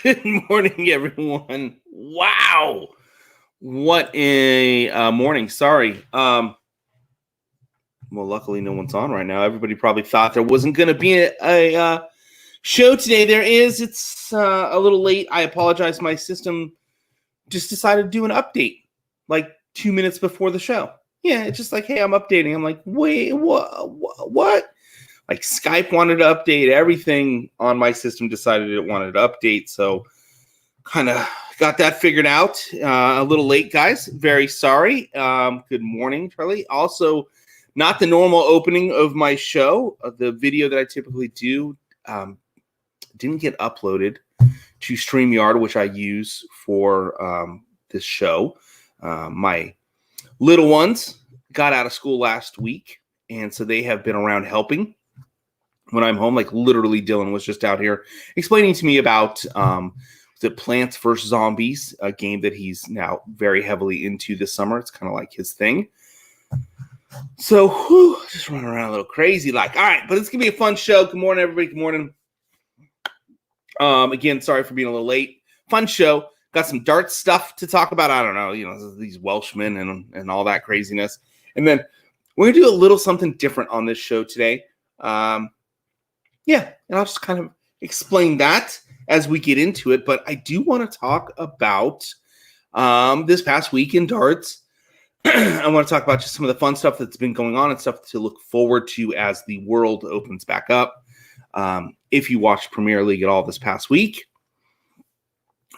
Good morning, everyone. Wow. What a morning. Sorry. Well, luckily no one's on right now. Everybody probably thought there wasn't going to be a show today. There is. It's a little late. I apologize. My system just decided to do an update like 2 minutes before the show. Yeah, it's just like, hey, I'm updating. I'm like, wait, what? Like Skype wanted to update. Everything on my system decided it wanted to update. So kind of got that figured out. A little late, guys. Very sorry. Good morning, Charlie. Also, not the normal opening of my show. The video that I typically do didn't get uploaded to StreamYard, which I use for this show. My little ones got out of school last week, and so they have been around helping when I'm home. Like literally, Dylan was just out here explaining to me about the Plants vs. Zombies, a game that he's now very heavily into this summer. It's kind of like his thing. So, just running around a little crazy. Like, all right, but it's going to be a fun show. Good morning, everybody. Good morning. Again, sorry for being a little late. Fun show. Got some darts stuff to talk about. I don't know, these Welshmen and all that craziness. And then we're going to do a little something different on this show today. And I'll just kind of explain that as we get into it. But I do want to talk about this past week in darts. I want to talk about just some of the fun stuff that's been going on and stuff to look forward to as the world opens back up. If you watched Premier League at all this past week,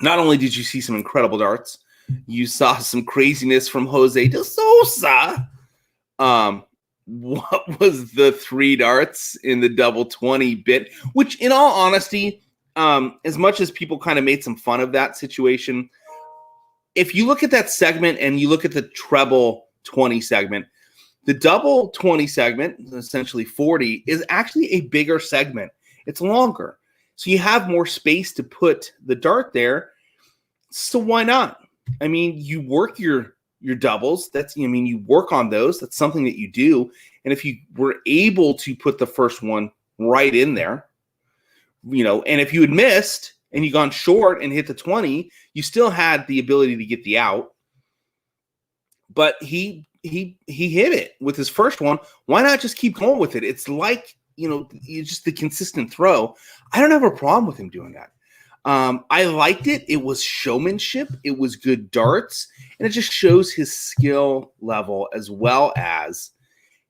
not only did you see some incredible darts, you saw some craziness from Jose de Sosa. What was the 3 darts in the double 20 bit? Which, in all honesty, as much as people kind of made some fun of that situation, if you look at that segment and you look at the treble 20 segment, the double 20 segment, essentially 40, is actually a bigger segment. It's longer. So you have more space to put the dart there. So why not? I mean, you work your doubles. You work on those. That's something that you do. And if you were able to put the first one right in there, and if you had missed and you gone short and hit the 20, you still had the ability to get the out. But he hit it with his first one. Why not just keep going with it? It's like, just the consistent throw. I don't have a problem with him doing that. I liked it. It was showmanship. It was good darts. And it just shows his skill level as well as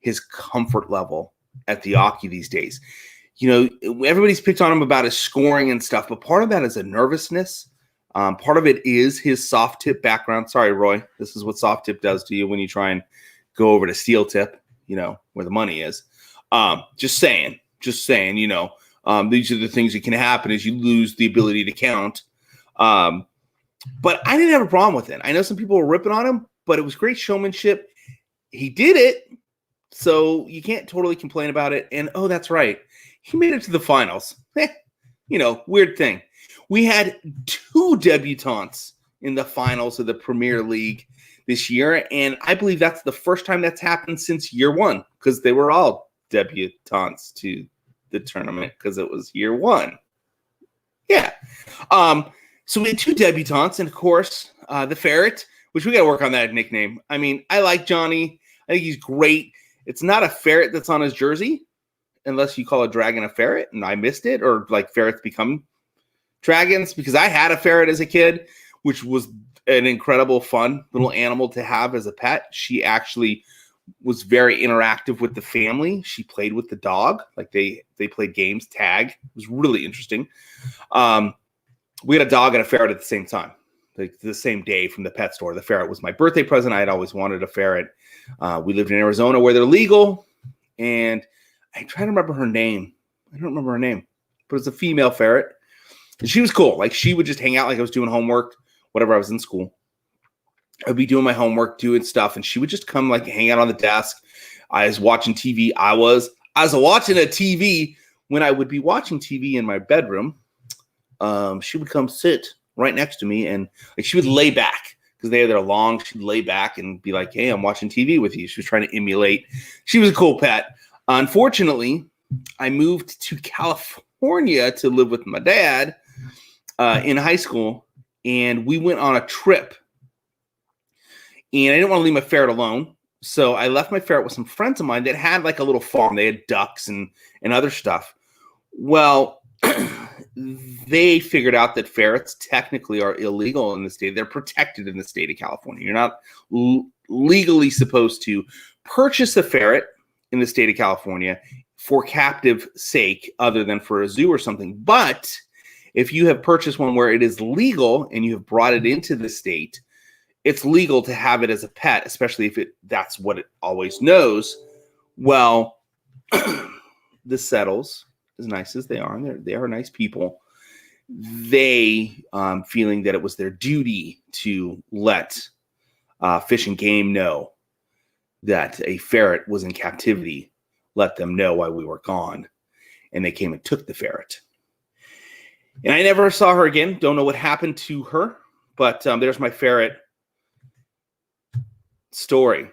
his comfort level at the Oki these days. Everybody's picked on him about his scoring and stuff, but part of that is a nervousness. Part of it is his soft tip background. Sorry, Roy. This is what soft tip does to you when you try and go over to steel tip, where the money is. Just saying, these are the things that can happen as you lose the ability to count. But I didn't have a problem with it. I know some people were ripping on him, but it was great showmanship. He did it, so you can't totally complain about it. And, oh, that's right. He made it to the finals. Weird thing. We had 2 debutantes in the finals of the Premier League this year, and I believe that's the first time that's happened since year 1, because they were all debutantes to the tournament because it was year 1. Yeah. So we had 2 debutantes, and of course, the Ferret, which we got to work on that nickname. I mean, I like Johnny. I think he's great. It's not a ferret that's on his jersey, unless you call a dragon a ferret, and I missed it, or like ferrets become dragons, because I had a ferret as a kid, which was an incredible fun little animal to have as a pet. She actually was very interactive with the family. She played with the dog. Like they played games, tag. It was really interesting. We had a dog and a ferret at the same time, like the same day from the pet store. The ferret was my birthday present. I had always wanted a ferret. We lived in Arizona where they're legal, and I try to remember her name. I don't remember her name, but it's a female ferret. And she was cool. Like, she would just hang out like I was doing homework, whatever, I was in school. I'd be doing my homework, doing stuff, and she would just come, like, hang out on the desk. I was watching TV. I was watching a TV. When I would be watching TV in my bedroom, she would come sit right next to me, and like she would lay back because they're long. She'd lay back and be like, "Hey, I'm watching TV with you." She was trying to emulate. She was a cool pet. Unfortunately, I moved to California to live with my dad, in high school, and we went on a trip. And I didn't want to leave my ferret alone. So I left my ferret with some friends of mine that had like a little farm. They had ducks and other stuff. Well, they figured out that ferrets technically are illegal in the state. They're protected in the state of California. You're not legally supposed to purchase a ferret in the state of California for captive sake, other than for a zoo or something. But if you have purchased one where it is legal and you have brought it into the state, it's legal to have it as a pet, especially if that's what it always knows. Well, the Settles, as nice as they are, and they are nice people, they, feeling that it was their duty to let Fish and Game know that a ferret was in captivity, let them know while we were gone. And they came and took the ferret. And I never saw her again. Don't know what happened to her, but there's my ferret story.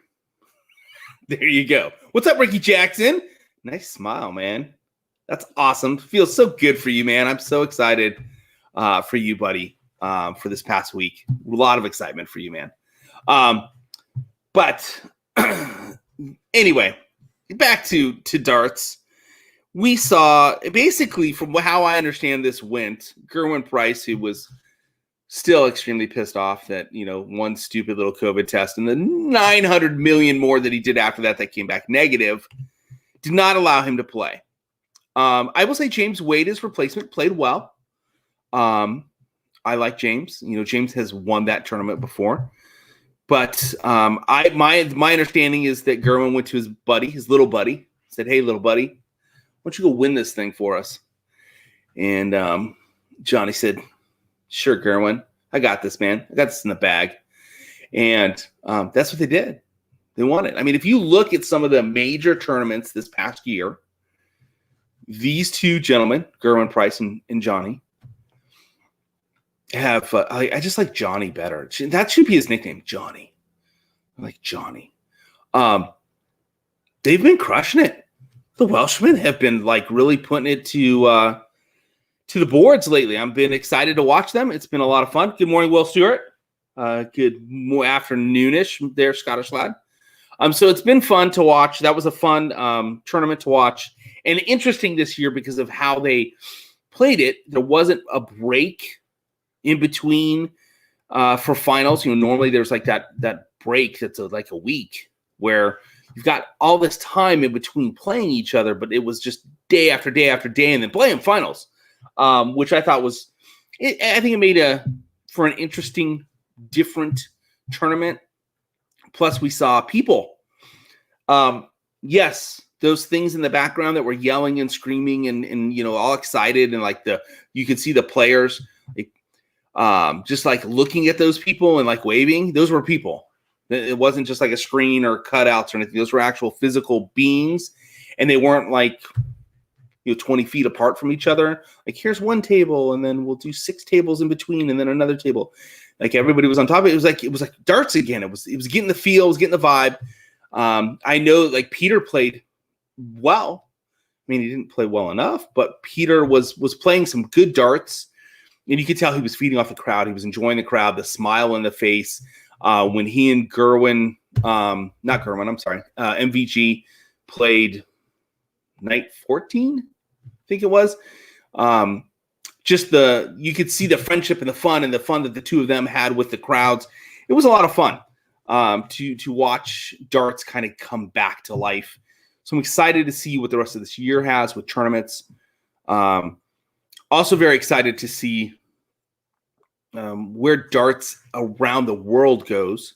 There you go. What's up, Ricky Jackson? Nice smile, man. That's awesome. Feels so good for you, man. I'm so excited for you, buddy, for this past week. A lot of excitement for you, man. But anyway, back to darts. We saw, basically, from how I understand this went, Gerwin Price, who was still extremely pissed off that, one stupid little COVID test and the 900 million more that he did after that came back negative, did not allow him to play. I will say James Wade, his replacement, played well. I like James. James has won that tournament before. But my understanding is that Gerwin went to his buddy, his little buddy, said, "Hey, little buddy, why don't you go win this thing for us?" And Johnny said, "Sure, Gerwin, I got this, man. I got this in the bag." And that's what they did. They won it. I mean, if you look at some of the major tournaments this past year, these two gentlemen, Gerwin Price and Johnny, have I just like Johnny better. That should be his nickname, Johnny. I like Johnny. They've been crushing it. The Welshmen have been like really putting it to the boards lately. I've been excited to watch them. It's been a lot of fun. Good morning, Will Stewart. Good afternoonish there, Scottish lad. So it's been fun to watch. That was a fun tournament to watch, and interesting this year because of how they played it. There wasn't a break in between for finals. Normally there's like that break that's like a week where you've got all this time in between playing each other, but it was just day after day after day, and then playing finals, which I thought was, I think it made for an interesting, different tournament. Plus, we saw people. Yes, those things in the background that were yelling and screaming and all excited, and like you could see the players just like looking at those people and like waving. Those were people. It wasn't just like a screen or cutouts or anything. Those were actual physical beings, and they weren't like 20 feet apart from each other. Like, here's one table, and then we'll do 6 tables in between, and then another table. Like, everybody was on top of it. It was like darts again. It was getting the feel, it was getting the vibe. I know like Peter played well. I mean, he didn't play well enough, but Peter was playing some good darts, and you could tell he was feeding off the crowd. He was enjoying the crowd, the smile on the face. When he and MVG played night 14, I think it was. You could see the friendship and the fun that the two of them had with the crowds. It was a lot of fun to watch darts kind of come back to life. So I'm excited to see what the rest of this year has with tournaments. Also very excited to see where darts around the world goes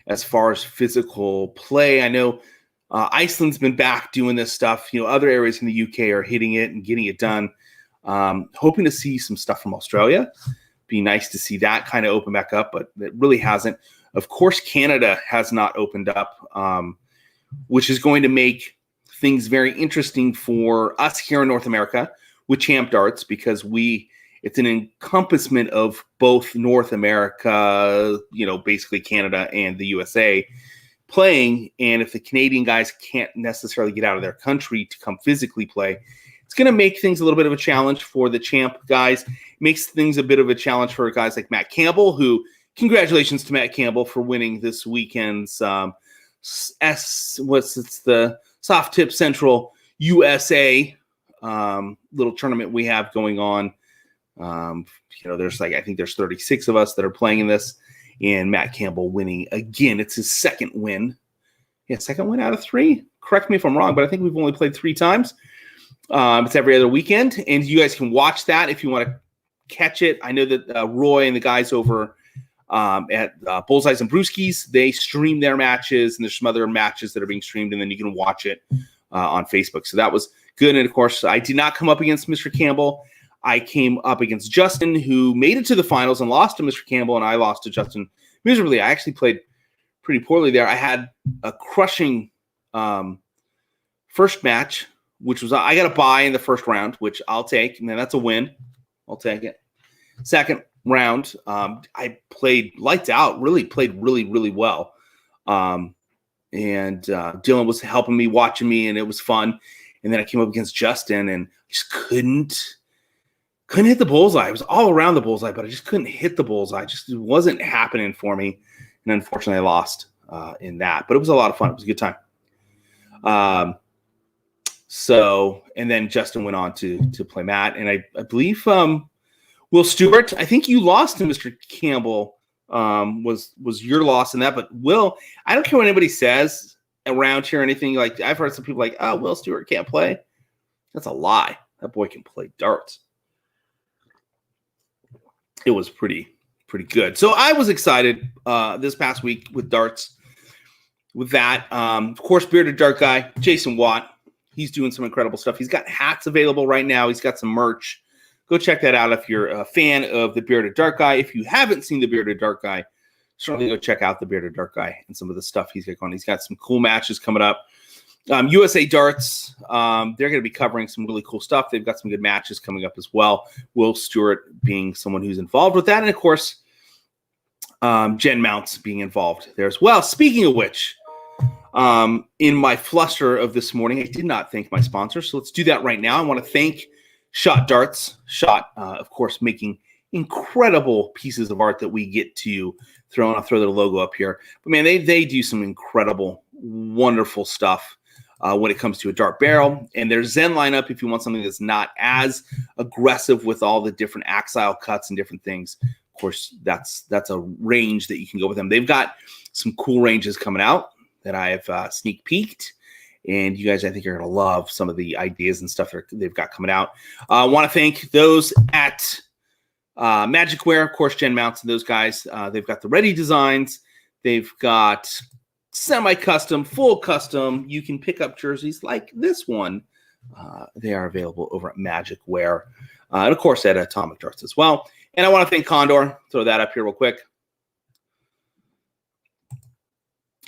as far as physical play. I know Iceland's been back doing this stuff. Other areas in the UK are hitting it and getting it done. Hoping to see some stuff from Australia. Be nice to see that kind of open back up, but it really hasn't. Of course, Canada has not opened up, which is going to make things very interesting for us here in North America with Champ Darts, because it's an encompassment of both North America, basically Canada and the USA playing. And if the Canadian guys can't necessarily get out of their country to come physically play, it's going to make things a little bit of a challenge for the Champ guys. makes things a bit of a challenge for guys like Matt Campbell, who, congratulations to Matt Campbell for winning this weekend's the Soft Tip Central USA little tournament we have going on. There's I think there's 36 of us that are playing in this, and Matt Campbell winning again. It's his second win. Yeah, second win out of 3. Correct me if I'm wrong, but I think we've only played 3 times. It's every other weekend, and you guys can watch that if you want to catch it. I know that Roy and the guys over at Bullseyes and Brewskis, they stream their matches, and there's some other matches that are being streamed, and then you can watch it on Facebook. So that was good. And of course, I did not come up against Mr. Campbell. I came up against Justin, who made it to the finals and lost to Mr. Campbell, and I lost to Justin miserably. I actually played pretty poorly there. I had a crushing first match, which was I got a bye in the first round, which I'll take, and then that's a win. I'll take it. Second round, I played lights out, played really well. And Dylan was helping me, watching me, and it was fun. And then I came up against Justin, and just couldn't hit the bullseye. I was all around the bullseye, but I just couldn't hit the bullseye. It wasn't happening for me. And unfortunately, I lost in that. But it was a lot of fun. It was a good time. And then Justin went on to play Matt. And I believe Will Stewart, I think you lost to Mr. Campbell, was your loss in that. But Will, I don't care what anybody says around here or anything. Like, I've heard some people like, oh, Will Stewart can't play. That's a lie. That boy can play darts. It was pretty good. So I was excited this past week with darts. With that, of course, Bearded Dart Guy, Jason Watt, he's doing some incredible stuff. He's got hats available right now. He's got some merch. Go check that out if you're a fan of the Bearded Dart Guy. If you haven't seen the Bearded Dart Guy, certainly go check out the Bearded Dart Guy and some of the stuff he's got going. He's got some cool matches coming up. USA Darts, they're going to be covering some really cool stuff. They've got some good matches coming up as well. Will Stewart being someone who's involved with that. And, of course, Jen Mounts being involved there as well. Speaking of which, in my fluster of this morning, I did not thank my sponsor. So let's do that right now. I want to thank Shot Darts. Shot, of course, making incredible pieces of art that we get to throw. I'll throw their logo up here. But, man, they do some incredible, wonderful stuff when it comes to a dart barrel. And their Zen lineup, if you want something that's not as aggressive with all the different axile cuts and different things, of course, that's a range that you can go with them. They've got some cool ranges coming out that I have sneak peeked. And you guys, I think, are going to love some of the ideas and stuff that they've got coming out. I want to thank those at Magicwear, of course, Jen Mounts and those guys. They've got the ready designs. They've got semi-custom, full custom. You can pick up jerseys like this one. They are available over at Magicwear. And, of course, at Atomic Darts as well. And I want to thank Condor. Throw that up here real quick.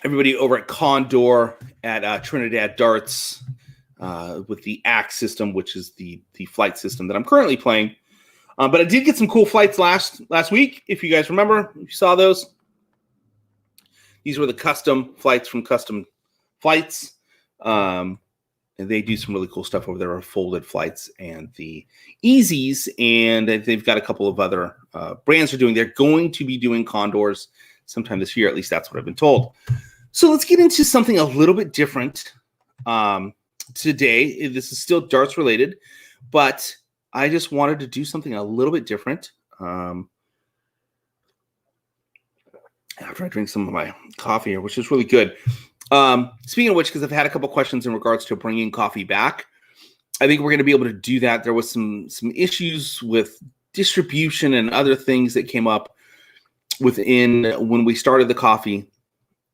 Everybody over at Condor at Trinidad Darts with the Axe system, which is the flight system that I'm currently playing. But I did get some cool flights last week, if you guys remember. If you saw those. These were the custom flights from Custom Flights. And they do some really cool stuff over there, folded flights and the Easies. And they've got a couple of other brands they're doing. They're going to be doing Condors sometime this year. At least that's what I've been told. So let's get into something a little bit different today. This is still darts related, but I just wanted to do something a little bit different. After I drink some of my coffee here, which is really good. Speaking of which, because I've had a couple questions in regards to bringing coffee back, I think we're going to be able to do that. There was some issues with distribution and other things that came up within when we started the coffee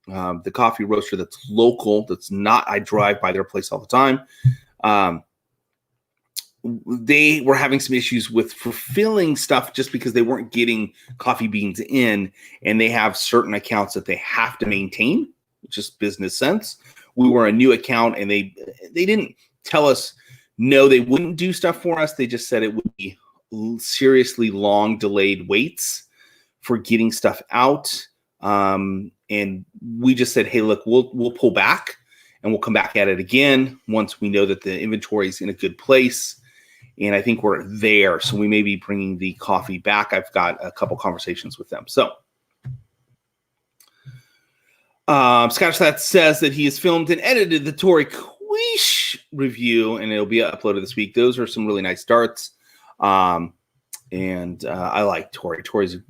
roaster that's local, that's not, I drive by their place all the time. They were having some issues with fulfilling stuff just because they weren't getting coffee beans in, and they have certain accounts that they have to maintain, just business sense. We were a new account, and they didn't tell us no, they wouldn't do stuff for us. They just said it would be seriously long delayed waits for getting stuff out. And we just said, hey, look, we'll pull back and we'll come back at it again once we know that the inventory is in a good place. and I think we're there. So we may be bringing the coffee back. I've got a couple conversations with them. So Scottish Slat says that he has filmed and edited the Tori Quiche review, and it'll be uploaded this week. Those are some really nice darts. And I like Tori.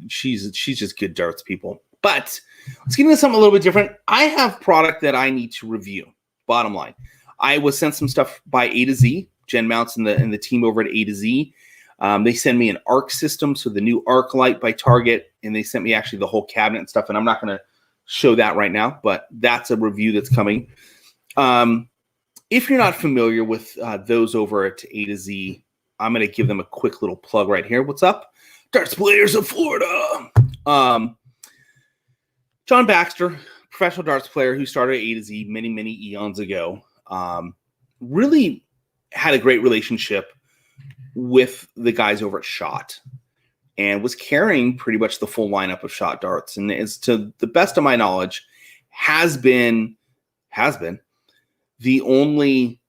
She's just good darts, people. But let's get into something a little bit different. I have product that I need to review. Bottom line, I was sent some stuff by A to Z, Jen Mounts and the team over at A to Z. They send me an arc system, so the new arc light by Target, and they sent me actually the whole cabinet and stuff. And I'm not going to show that right now, but that's a review that's coming. If you're not familiar with those over at A to Z, I'm going to give them a quick little plug right here. What's up? Darts Players of Florida. John Baxter, professional darts player who started A to Z many, many eons ago, really had a great relationship with the guys over at SHOT and was carrying pretty much the full lineup of SHOT darts. And is, to the best of my knowledge, has been the only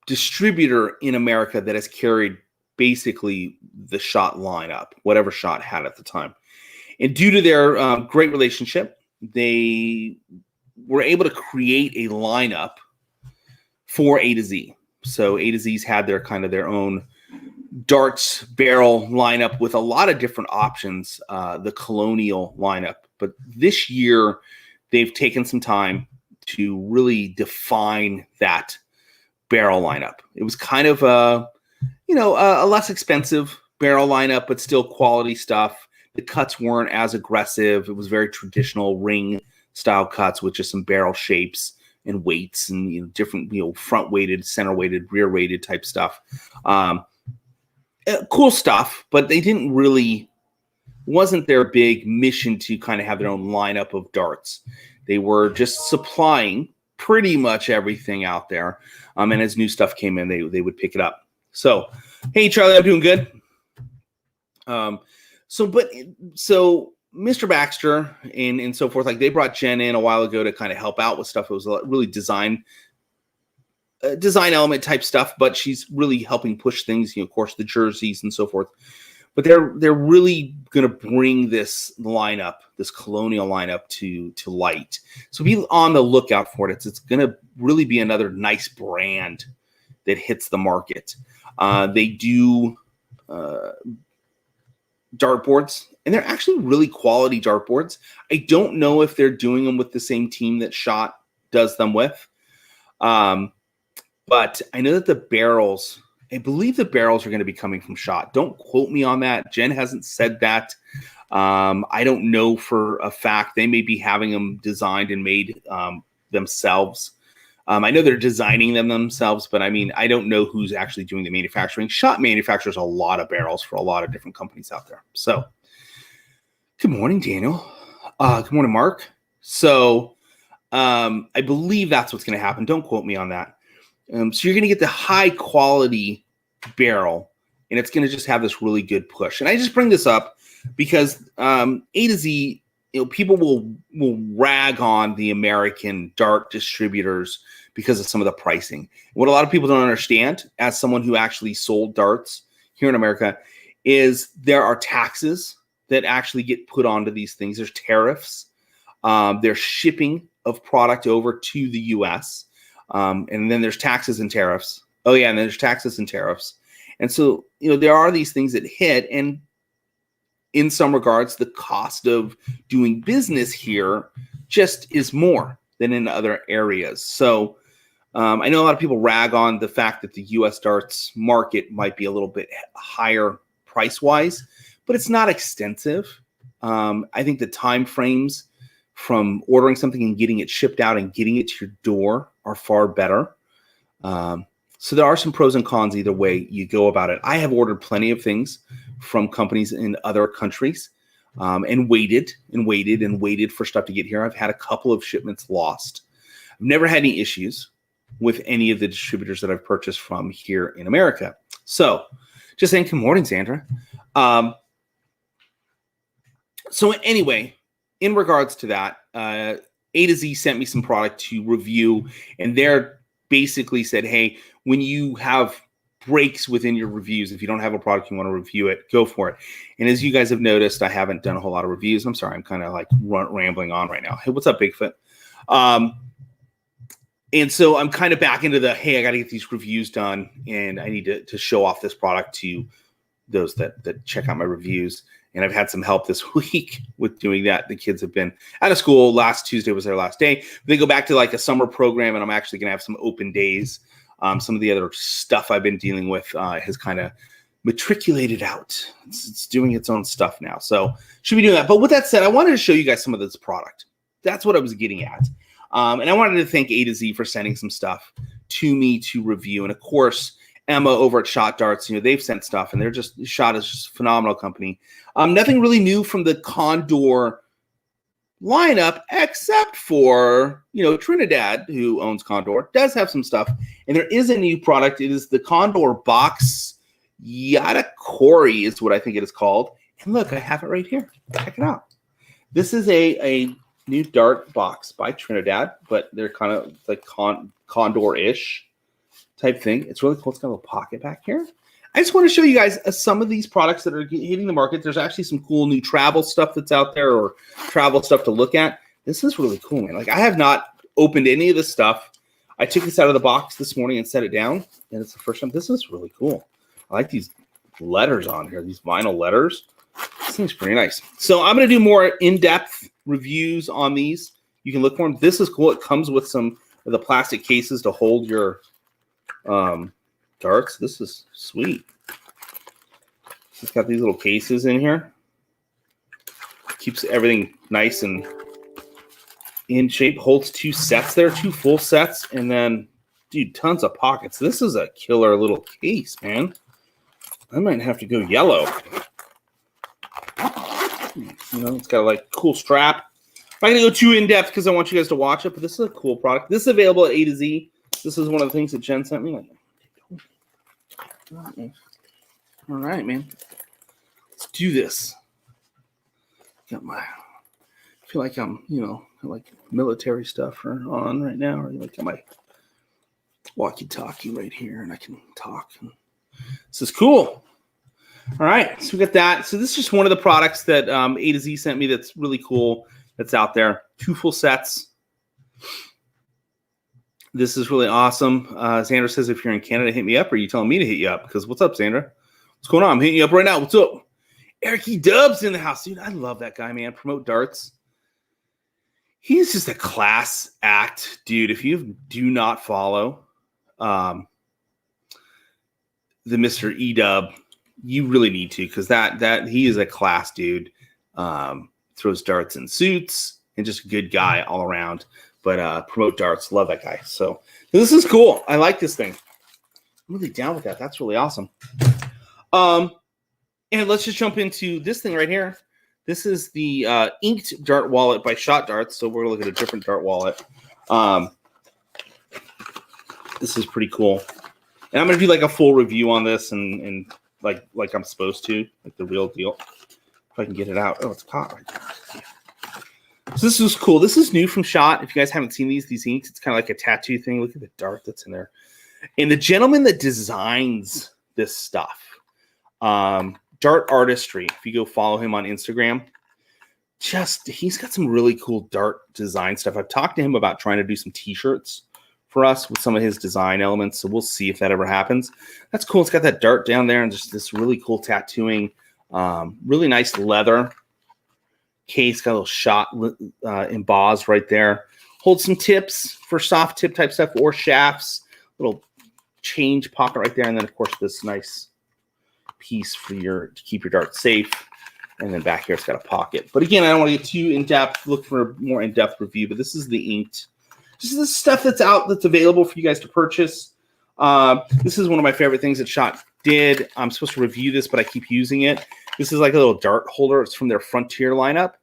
distributor in America that has carried basically the SHOT lineup, whatever SHOT had at the time. And due to their great relationship, they were able to create a lineup for A to Z. So A to Z's had their kind of their own darts barrel lineup with a lot of different options, the Colonial lineup. But this year, they've taken some time to really define that barrel lineup. It was kind of a less expensive barrel lineup, but still quality stuff. The cuts weren't as aggressive. It was very traditional ring style cuts with just some barrel shapes and weights and different front weighted, center weighted, rear weighted type stuff. Cool stuff, but they didn't really, wasn't their big mission to kind of have their own lineup of darts. They were just supplying pretty much everything out there. And as new stuff came in, they would pick it up. So, hey, Charlie, I'm doing good. So Mr. Baxter and so forth, like they brought Jen in a while ago to kind of help out with stuff. It was really design element type stuff, but she's really helping push things, of course, the jerseys and so forth. But they're really going to bring this lineup, this Colonial lineup to light. So be on the lookout for it. It's going to really be another nice brand that hits the market. They do dartboards, and they're actually really quality dartboards. I don't know if they're doing them with the same team that SHOT does them with. But I know that I believe the barrels are going to be coming from SHOT. Don't quote me on that. Jen hasn't said that. I don't know for a fact. They may be having them designed and made themselves. I know they're designing them themselves, but I mean, I don't know who's actually doing the manufacturing. SHOT manufactures a lot of barrels for a lot of different companies out there. So, good morning, Daniel. Good morning, Mark. So, I believe that's what's going to happen. Don't quote me on that. So you're going to get the high quality barrel, and it's going to just have this really good push. And I just bring this up because A to Z, people will rag on the American dart distributors because of some of the pricing. What a lot of people don't understand, as someone who actually sold darts here in America, is there are taxes that actually get put onto these things. There's tariffs. There's shipping of product over to the U.S., and then there's taxes and tariffs. Oh, yeah, and there's taxes and tariffs. And so, there are these things that hit, and in some regards, the cost of doing business here just is more than in other areas. So I know a lot of people rag on the fact that the U.S. darts market might be a little bit higher price-wise, but it's not extensive. I think the time frames from ordering something and getting it shipped out and getting it to your door are far better. So there are some pros and cons either way you go about it. I have ordered plenty of things from companies in other countries and waited for stuff to get here. I've had a couple of shipments lost. I've never had any issues with any of the distributors that I've purchased from here in America. So just saying good morning, Sandra. So anyway, in regards to that, A to Z sent me some product to review, and they're basically said, hey, when you have breaks within your reviews. If you don't have a product, you want to review it, go for it. And as you guys have noticed, I haven't done a whole lot of reviews. I'm sorry, I'm kind of like rambling on right now. Hey, what's up, Bigfoot? And so I'm kind of back into the, hey, I got to get these reviews done, and I need to show off this product to those that check out my reviews. And I've had some help this week with doing that. The kids have been out of school. Last Tuesday was their last day. They go back to like a summer program, and I'm actually going to have some open days. Some of the other stuff I've been dealing with has kind of matriculated out. It's doing its own stuff now. So should be doing that. But with that said, I wanted to show you guys some of this product. That's what I was getting at. And I wanted to thank A to Z for sending some stuff to me to review. And of course, Emma over at Shot Darts, they've sent stuff, and they're just, Shot is just a phenomenal company. Nothing really new from the Condor lineup, except for, Trinidad, who owns Condor, does have some stuff. And there is a new product. It is the Condor Box Yatakori is what I think it is called. And look, I have it right here. Check it out. This is a new dart box by Trinidad, but they're kind of like Condor-ish type thing. It's really cool. It's got a little pocket back here. I just want to show you guys some of these products that are hitting the market. There's actually some cool new travel stuff that's out there, or travel stuff to look at. This is really cool, man. Like, I have not opened any of this stuff. I took this out of the box this morning and set it down, and it's the first time. This is really cool. I like these letters on here, these vinyl letters. This thing's pretty nice. So I'm going to do more in-depth reviews on these. You can look for them. This is cool. It comes with some of the plastic cases to hold your darts. This is sweet. It's got these little cases in here. Keeps everything nice and in shape. Holds 2 sets there, 2 full sets, and then, dude, tons of pockets. This is a killer little case, man. I might have to go yellow. It's got a like cool strap. I'm not gonna go too in depth because I want you guys to watch it, but this is a cool product. This is available at A to Z. This is one of the things that Jen sent me. All right, man. Let's do this. Got my. I feel like I'm, like military stuff on right now, or like got my walkie-talkie right here, and I can talk. This is cool. All right, so we got that. So this is just one of the products that A to Z sent me that's really cool that's out there. 2 full sets. This is really awesome. Xander says, if you're in Canada, hit me up, or are you telling me to hit you up? Because what's up, Xander? What's going on? I'm hitting you up right now. What's up? Eric E. Dubs in the house. Dude, I love that guy, man. Promote Darts. He's just a class act, dude. If you do not follow the Mr. E. Dub, you really need to, because that he is a class dude. Throws darts in suits, and just a good guy all around. But Promote Darts, love that guy. So this is cool. I like this thing. I'm really down with that. That's really awesome. And let's just jump into this thing right here. This is the inked dart wallet by Shot Darts. So we're going to look at a different dart wallet. This is pretty cool. And I'm going to do like a full review on this and like I'm supposed to, like the real deal. If I can get it out. Oh, it's caught right there. So this is cool. This is new from Shot. If you guys haven't seen these inks, it's kind of like a tattoo thing. Look at the dart that's in there. And the gentleman that designs this stuff, Dart Artistry, if you go follow him on Instagram, he's got some really cool dart design stuff. I've talked to him about trying to do some t-shirts for us with some of his design elements. So we'll see if that ever happens. That's cool. It's got that dart down there and just this really cool tattooing. Really nice leather case, got a little shot embossed right there. Hold some tips for soft tip type stuff or shafts. Little change pocket right there, and then of course this nice piece for to keep your dart safe. And then back here it's got a pocket. But again, I don't want to get too in depth. Look for a more in depth review. But this is the inked. This is the stuff that's out that's available for you guys to purchase. This is one of my favorite things that Shot did. I'm supposed to review this, but I keep using it. This is like a little dart holder. It's from their Frontier lineup,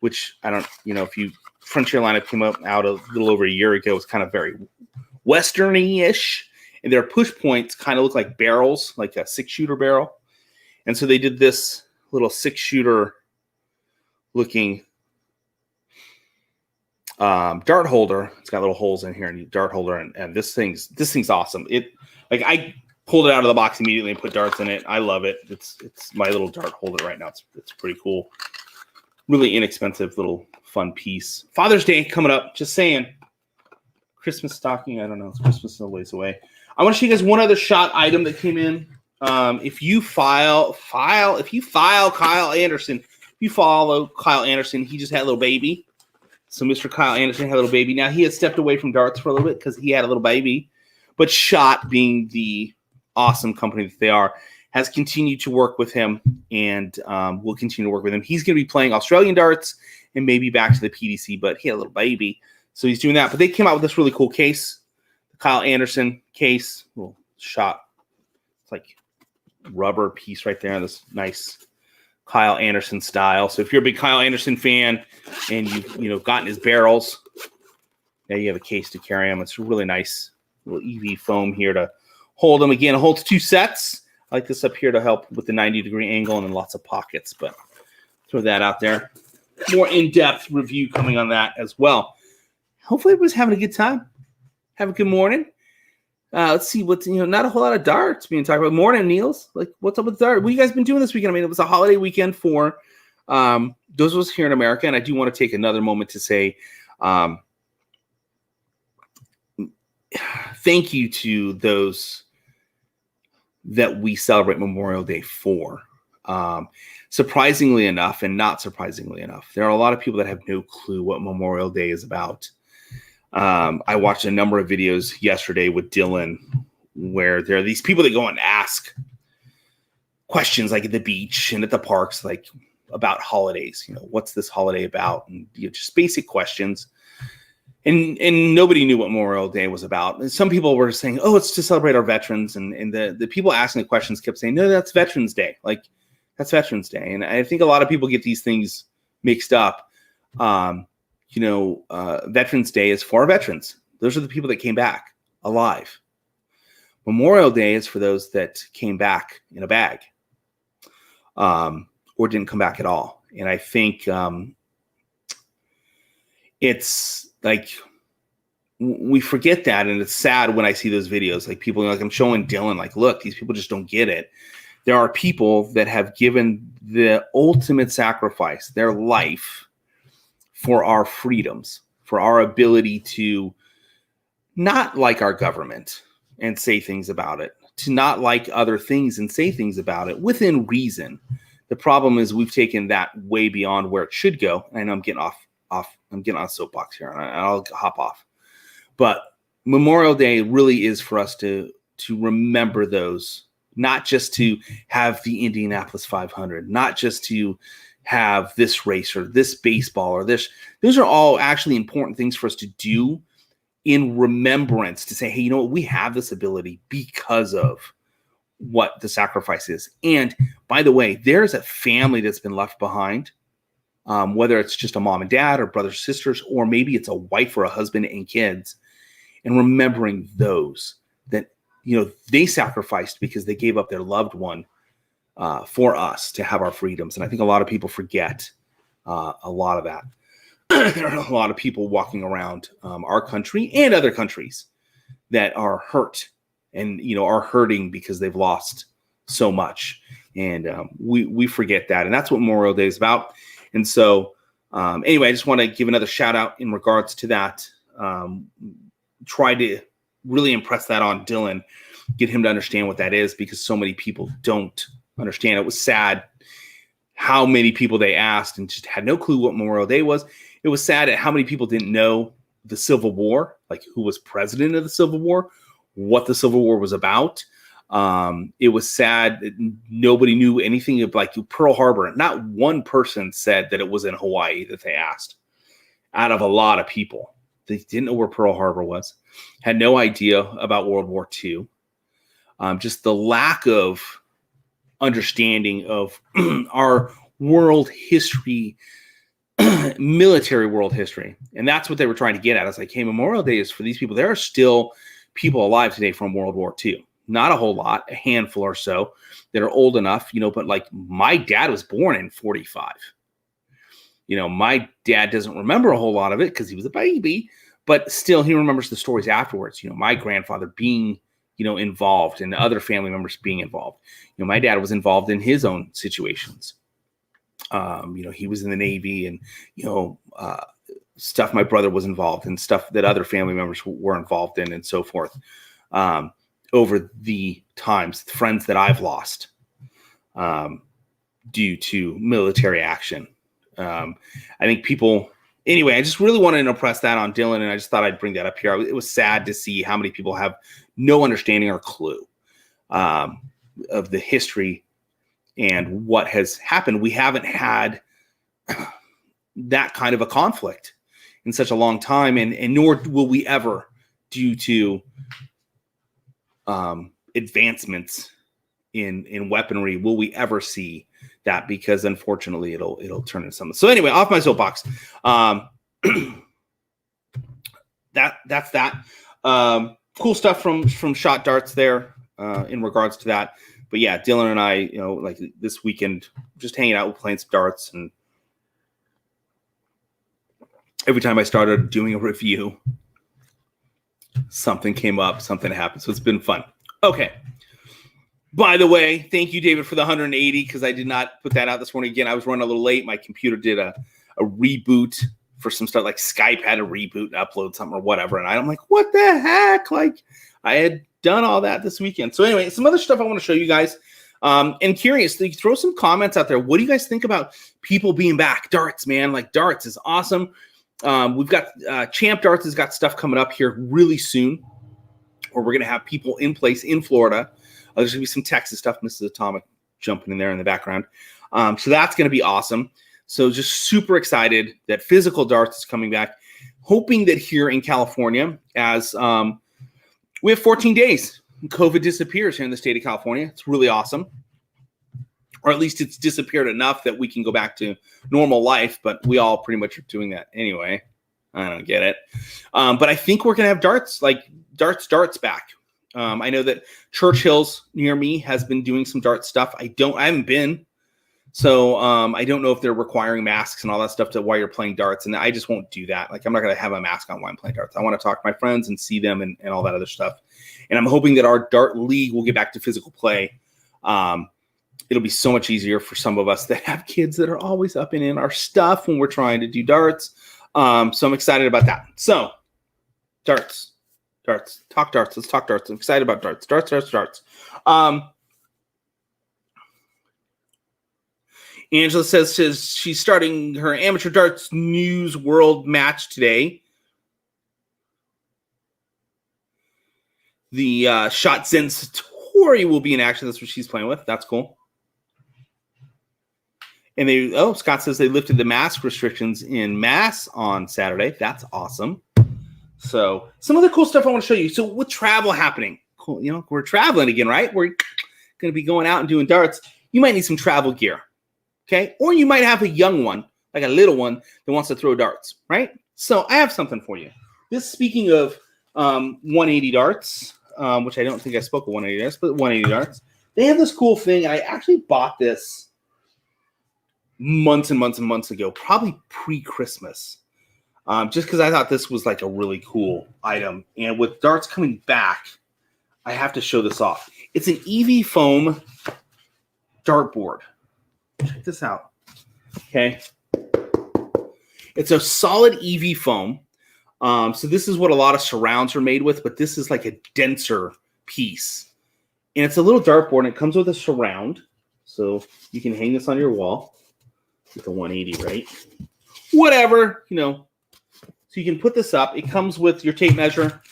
which I don't, if Frontier lineup came out a little over a year ago. It's kind of very Western-ish. And their push points kind of look like barrels, like a 6-shooter barrel. And so they did this little 6-shooter looking dart holder. It's got little holes in here and dart holder. And this thing's awesome. pulled it out of the box immediately and put darts in it. I love it. It's my little dart holder right now. It's pretty cool. Really inexpensive little fun piece. Father's Day coming up. Just saying. Christmas stocking. I don't know. It's Christmas a ways away. I want to show you guys one other shot item that came in. If you follow Kyle Anderson, he just had a little baby. So Mr. Kyle Anderson had a little baby. Now he has stepped away from darts for a little bit because he had a little baby. But Shot, being the awesome company that they are, has continued to work with him and will continue to work with him. He's going to be playing Australian darts and maybe back to the PDC, but he had a little baby. So he's doing that. But they came out with this really cool case, the Kyle Anderson case, little Shot. It's like rubber piece right there, this nice Kyle Anderson style. So if you're a big Kyle Anderson fan and you've gotten his barrels, now you have a case to carry them. It's really nice. Little EV foam here to hold them. Again, it holds 2 sets. I like this up here to help with the 90-degree angle and then lots of pockets. But throw that out there. More in-depth review coming on that as well. Hopefully everybody's having a good time. Have a good morning. Let's see what's, not a whole lot of darts being talked about. Morning, Niels. Like, what's up with darts? What have you guys been doing this weekend? I mean, it was a holiday weekend for those of us here in America. And I do want to take another moment to say thank you to those that we celebrate Memorial Day for. Surprisingly enough, and not surprisingly enough, there are a lot of people that have no clue what Memorial Day is about. I watched a number of videos yesterday with Dylan where there are these people that go and ask questions like at the beach and at the parks, like about holidays. What's this holiday about? And just basic questions. And nobody knew what Memorial Day was about. And some people were saying, oh, it's to celebrate our veterans. And the people asking the questions kept saying, no, that's Veterans Day. Like, that's Veterans Day. And I think a lot of people get these things mixed up. Veterans Day is for veterans. Those are the people that came back alive. Memorial Day is for those that came back in a bag or didn't come back at all. And I think it's like we forget that. And it's sad when I see those videos. Like people, like I'm showing Dylan, like, look, these people just don't get it. There are people that have given the ultimate sacrifice, their life, for our freedoms, for our ability to not like our government and say things about it, to not like other things and say things about it within reason. The problem is we've taken that way beyond where it should go. And I'm getting I'm getting on a soapbox here, and I'll hop off. But Memorial Day really is for us to remember those, not just to have the Indianapolis 500, not just to have this race or this baseball or this. Those are all actually important things for us to do in remembrance to say, hey, you know what? We have this ability because of what the sacrifice is. And by the way, there's a family that's been left behind, whether it's just a mom and dad or brothers, sisters, or maybe it's a wife or a husband and kids, and remembering those that, they sacrificed because they gave up their loved one for us to have our freedoms. And I think a lot of people forget a lot of that. There are a lot of people walking around our country and other countries that are hurt and, are hurting because they've lost so much. And we forget that. And that's what Memorial Day is about. And so anyway, I just want to give another shout out in regards to that. Try to really impress that on Dylan, get him to understand what that is, because so many people don't understand. It was sad how many people they asked and just had no clue what Memorial Day was. It was sad at how many people didn't know the Civil War, like who was president of the Civil War, what the Civil War was about. It was sad that nobody knew anything of like Pearl Harbor. Not one person said that it was in Hawaii that they asked out of a lot of people. They didn't know where Pearl Harbor was, had no idea about World War II. Just the lack of understanding of our world history, military world history. And that's what they were trying to get at. It's like, hey, Memorial Day is for these people. There are still people alive today from World War II. Not a whole lot, a handful or so that are old enough, but like my dad was born in 45. My dad doesn't remember a whole lot of it because he was a baby, but still he remembers the stories afterwards. My grandfather being involved, and other family members being involved. My dad was involved in his own situations. He was in the Navy, and, stuff my brother was involved in, stuff that other family members were involved in, and so forth. Over the times, the friends that I've lost due to military action. I think people, anyway, I just really wanted to impress that on Dylan, and I just thought I'd bring that up here. It was sad to see how many people have no understanding or clue of the history and what has happened. We haven't had that kind of a conflict in such a long time, and nor will we ever, due to advancements in weaponry, will we ever see that, because unfortunately it'll turn into something. So anyway, off my soapbox. That's that. Cool stuff from Shot Darts there in regards to that. But yeah, Dylan and I, like this weekend, just hanging out, playing some darts, and every time I started doing a review, something came up, something happened. So it's been fun. Okay. By the way, thank you, David, for the 180, because I did not put that out this morning. Again, I was running a little late. My computer did a reboot for some stuff, like Skype had a reboot and upload something or whatever. And I'm like, what the heck? Like, I had done all that this weekend. So anyway, some other stuff I want to show you guys. And curious, throw some comments out there. What do you guys think about people being back? Darts, man. Like, darts is awesome. We've got Champ Darts has got stuff coming up here really soon, where we're going to have people in place in Florida. There's going to be some Texas stuff. Mrs. Atomic jumping in there in the background. So that's going to be awesome. So just super excited that physical darts is coming back. Hoping that here in California, as we have 14 days, COVID disappears here in the state of California. It's really awesome. Or at least it's disappeared enough that we can go back to normal life. But we all pretty much are doing that anyway. I don't get it. But I think we're going to have darts, like darts back. I know that Churchill's near me has been doing some dart stuff. I haven't been. So I don't know if they're requiring masks and all that stuff while you're playing darts. And I just won't do that. Like, I'm not going to have a mask on while I'm playing darts. I want to talk to my friends and see them and all that other stuff. And I'm hoping that our dart league will get back to physical play. It'll be so much easier for some of us that have kids that are always up and in our stuff when we're trying to do darts. So I'm excited about that. So darts. Talk darts. Let's talk darts. I'm excited about darts. Darts. Angela says she's starting her amateur darts news world match today. The Shot Zensatori will be in action. That's what she's playing with. That's cool. And Scott says they lifted the mask restrictions in Mass on Saturday. That's awesome. So some other cool stuff I want to show you. So with travel happening, cool. We're traveling again, right? We're going to be going out and doing darts. You might need some travel gear. Okay. Or you might have a young one, like a little one that wants to throw darts, right? So I have something for you. Speaking of 180 darts, which I don't think I spoke of 180 darts, but 180 darts, they have this cool thing. I actually bought this months and months and months ago, probably pre-Christmas, just because I thought this was like a really cool item. And with darts coming back, I have to show this off. It's an EV foam dartboard. Check this out. Okay. It's a solid EV foam. So this is what a lot of surrounds are made with, but this is like a denser piece. And it's a little dartboard, and it comes with a surround. So you can hang this on your wall with a 180, right? Whatever, So you can put this up. It comes with your tape measure.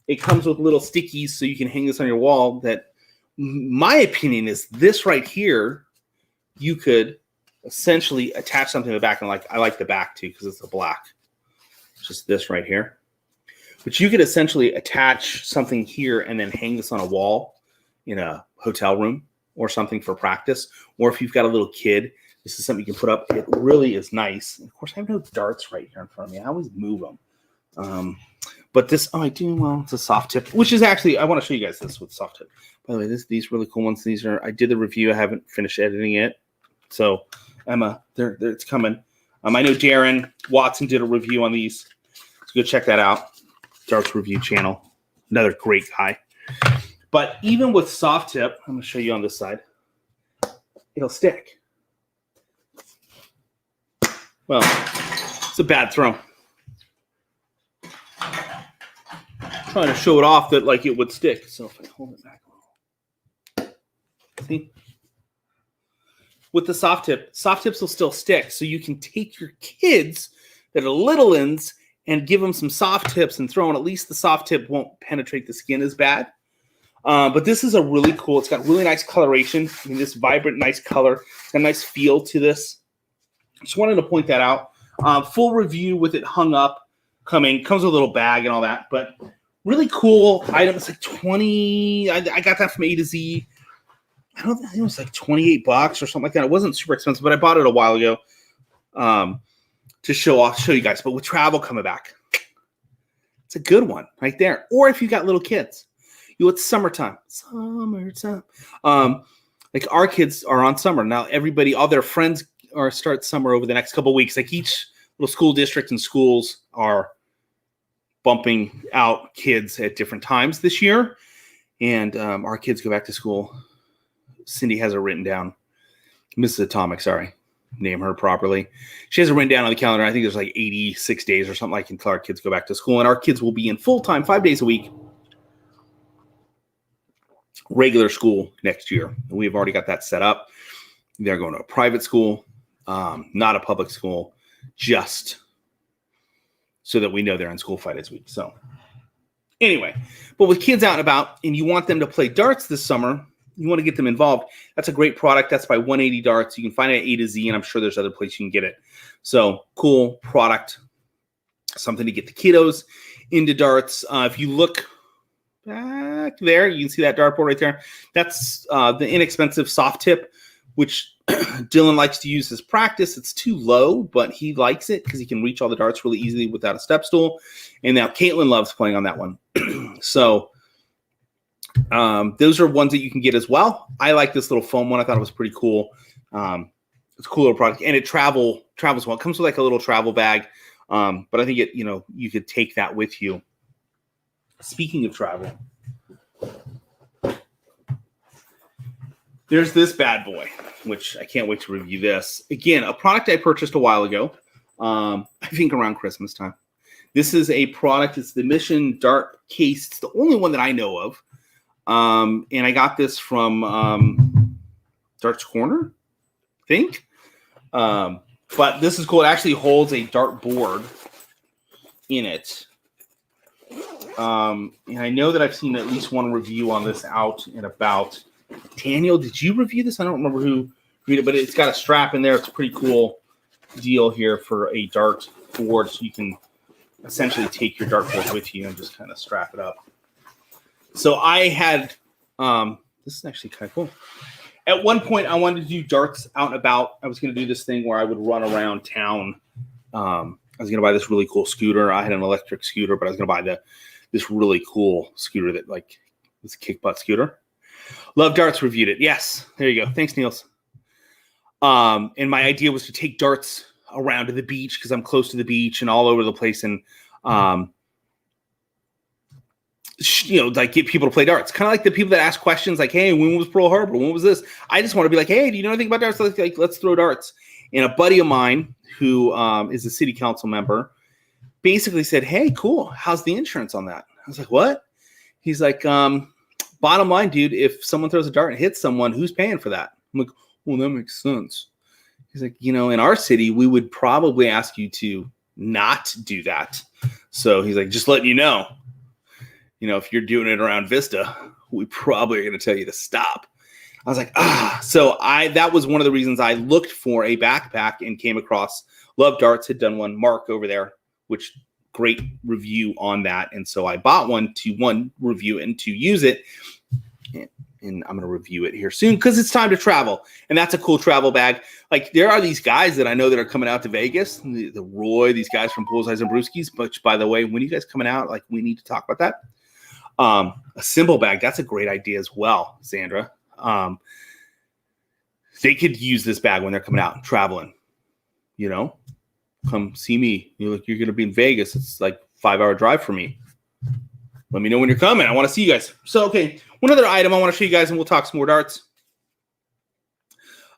It comes with little stickies so you can hang this on your wall. That, my opinion, is this right here. You could essentially attach something to the back. And I like the back too, because it's a black. It's just this right here. But you could essentially attach something here and then hang this on a wall in a hotel room or something for practice. Or if you've got a little kid, this is something you can put up. It really is nice. And of course, I have no darts right here in front of me. I always move them. But this, I do. Well, it's a soft tip, which is actually, I want to show you guys this with soft tip. By the way, these really cool ones. I did the review. I haven't finished editing it. So Emma, it's coming. I know Darren Watson did a review on these. So go check that out. Darts Review channel. Another great guy. But even with soft tip, I'm going to show you on this side, it'll stick. Well, it's a bad throw. I'm trying to show it off that like it would stick. So if I hold it back a little. See? With the soft tips will still stick. So you can take your kids that are little ends and give them some soft tips and throw in. At least the soft tip won't penetrate the skin as bad. But this is a really cool, it's got really nice coloration. I mean, this vibrant, nice color. It's got a nice feel to this. Just wanted to point that out. Full review with it hung up coming. Comes with a little bag and all that. But really cool item. It's like 20. I got that from A to Z. I think it was like $28 or something like that. It wasn't super expensive, but I bought it a while ago to show you guys. But with travel coming back, it's a good one right there. Or if you got little kids, it's summertime. Like our kids are on summer now. Everybody, all their friends start summer over the next couple of weeks. Like each little school district and schools are bumping out kids at different times this year, and our kids go back to school. Cindy has it written down. Mrs. Atomic, sorry, name her properly. She has it written down on the calendar. I think there's like 86 days or something like until our kids go back to school, and our kids will be in full-time 5 days a week regular school next year. We've already got that set up. They're going to a private school, not a public school, just so that we know they're in school 5 days a week. So anyway, but with kids out and about and you want them to play darts this summer, you want to get them involved. That's a great product. That's by 180 Darts. You can find it at A to Z, and I'm sure there's other places you can get it. So cool product, something to get the kiddos into darts. If you look back there, you can see that dartboard right there. That's the inexpensive soft tip, which Dylan likes to use as practice. It's too low, but he likes it because he can reach all the darts really easily without a step stool. And now Caitlin loves playing on that one. So those are ones that you can get as well. I like this little foam one. I thought it was pretty cool. It's a cool little product, and it travels well. It comes with like a little travel bag, but I think you could take that with you. Speaking of travel, there's this bad boy, which I can't wait to review this. Again, a product I purchased a while ago, I think around Christmas time. This is a product. It's the Mission Dart Case. It's the only one that I know of. And I got this from Darts Corner, I think. But this is cool. It actually holds a dart board in it. And I know that I've seen at least one review on this out and about. Daniel, did you review this? I don't remember who read it, but it's got a strap in there. It's a pretty cool deal here for a dart board. So you can essentially take your dartboard with you and just kind of strap it up. So I had, this is actually kind of cool. At one point, I wanted to do darts out and about. I was going to do this thing where I would run around town. I was going to buy this really cool scooter. I had an electric scooter, but I was going to buy this really cool scooter that like this kick butt scooter. Love Darts reviewed it. Yes, there you go. Thanks, Niels. And my idea was to take darts around to the beach because I'm close to the beach and all over the place, and like get people to play darts. Kind of like the people that ask questions like, hey, when was Pearl Harbor? When was this? I just want to be like, hey, do you know anything about darts? Let's throw darts. And a buddy of mine who is a city council member basically said, hey, cool. How's the insurance on that? I was like, what? He's like, bottom line, dude, if someone throws a dart and hits someone, who's paying for that? I'm like, well, that makes sense. He's like, in our city, we would probably ask you to not do that. So he's like, just letting you know. If you're doing it around Vista, we probably are going to tell you to stop. I was like, So that was one of the reasons I looked for a backpack and came across Love Darts had done one. Mark over there, which great review on that. And so I bought one to review and to use it. And I'm going to review it here soon because it's time to travel. And that's a cool travel bag. Like there are these guys that I know that are coming out to Vegas, the Roy, these guys from Pools, Eyes, and Brewskis. But by the way, when you guys coming out, like we need to talk about that. A symbol bag, that's a great idea as well, Sandra. They could use this bag when they're coming out and traveling. Come see me. You're going to be in Vegas. It's like 5-hour drive for me. Let me know when you're coming. I want to see you guys. So, okay, One other item I want to show you guys, and we'll talk some more darts.